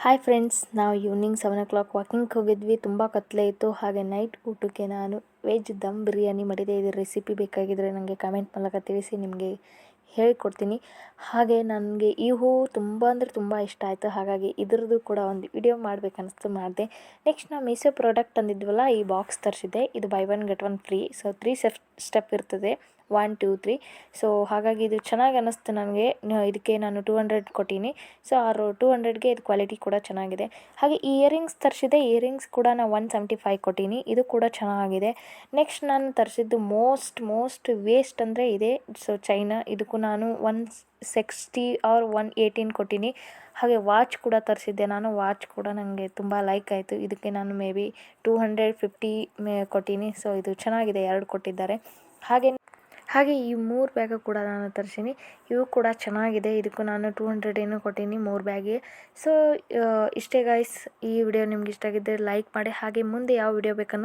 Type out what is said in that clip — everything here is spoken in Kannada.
ಹಾಯ್ ಫ್ರೆಂಡ್ಸ್, ನಾವು ಈವ್ನಿಂಗ್ 7 o'clock ವಾಕಿಂಗ್ ಹೋಗಿದ್ವಿ. ತುಂಬ ಕತ್ಲೆ ಇತ್ತು. ಹಾಗೆ ನೈಟ್ ಊಟಕ್ಕೆ ನಾನು ವೆಜ್ ದಮ್ ಬಿರಿಯಾನಿ ಮಾಡಿದೆ. ಇದರ ರೆಸಿಪಿ ಬೇಕಾಗಿದ್ದರೆ ನನಗೆ ಕಮೆಂಟ್ ಮೂಲಕ ತಿಳಿಸಿ, ನಿಮಗೆ ಹೇಳಿಕೊಡ್ತೀನಿ. ಹಾಗೆ ನನಗೆ ಈ ಹೂವು ತುಂಬ ಅಂದರೆ ತುಂಬ ಇಷ್ಟ ಆಯಿತು. ಹಾಗಾಗಿ ಇದ್ರದ್ದು ಕೂಡ ಒಂದು ವಿಡಿಯೋ ಮಾಡಬೇಕನ್ನಿಸ್ತು, ಮಾಡಿದೆ. ನೆಕ್ಸ್ಟ್ ನಾವು ಮೀಶೋ ಪ್ರಾಡಕ್ಟ್ ಅಂದಿದ್ವಲ್ಲ, ಈ ಬಾಕ್ಸ್ ತರಿಸಿದ್ದೆ. ಇದು by one get one free. So 3 step ಇರ್ತದೆ, 1 2 3. ಸೊ ಹಾಗಾಗಿ ಇದು ಚೆನ್ನಾಗಿ ಅನ್ನಿಸ್ತು ನನಗೆ. ಇದಕ್ಕೆ ನಾನು 200 ಕೊಟ್ಟೀನಿ. ಸೊ ಆ 200ಗೆ ಇದು ಕ್ವಾಲಿಟಿ ಕೂಡ ಚೆನ್ನಾಗಿದೆ. ಹಾಗೆ ಇಯರಿಂಗ್ಸ್ ತರಿಸಿದೆ. ಇಯರಿಂಗ್ಸ್ ಕೂಡ ನಾನು 175 ಕೊಟ್ಟೀನಿ. ಇದು ಕೂಡ ಚೆನ್ನಾಗಿದೆ. ನೆಕ್ಸ್ಟ್ ನಾನು ತರಿಸಿದ್ದು ಮೋಸ್ಟ್ ವೇಸ್ಟ್ ಅಂದರೆ ಇದೆ. ಸೊ ಚೈನಾ, ಇದಕ್ಕೂ ನಾನು 160 ಆರ್ 118 ಕೊಟ್ಟೀನಿ. ಹಾಗೆ ವಾಚ್ ಕೂಡ ತರಿಸಿದ್ದೆ ನಾನು. ವಾಚ್ ಕೂಡ ನನಗೆ ತುಂಬ ಲೈಕ್ ಆಯಿತು. ಇದಕ್ಕೆ ನಾನು ಮೇ ಬಿ 250 ಕೊಟ್ಟೀನಿ. ಸೊ ಇದು ಚೆನ್ನಾಗಿದೆ, 2 ಕೊಟ್ಟಿದ್ದಾರೆ. ಹಾಗೆ ಈ 3 ಬ್ಯಾಗು ಕೂಡ ನಾನು ತರಿಸೀನಿ. ಇವು ಕೂಡ ಚೆನ್ನಾಗಿದೆ. ಇದಕ್ಕೂ ನಾನು 200 ಏನೋ ಕೊಟ್ಟೀನಿ 3 ಬ್ಯಾಗಿಗೆ. ಸೊ ಇಷ್ಟೇ ಗಾಯ್ಸ್. ಈ ವಿಡಿಯೋ ನಿಮ್ಗೆ ಇಷ್ಟ ಆಗಿದ್ದರೆ ಲೈಕ್ ಮಾಡಿ. ಹಾಗೆ ಮುಂದೆ ಯಾವ ವಿಡಿಯೋ ಬೇಕನ್ನು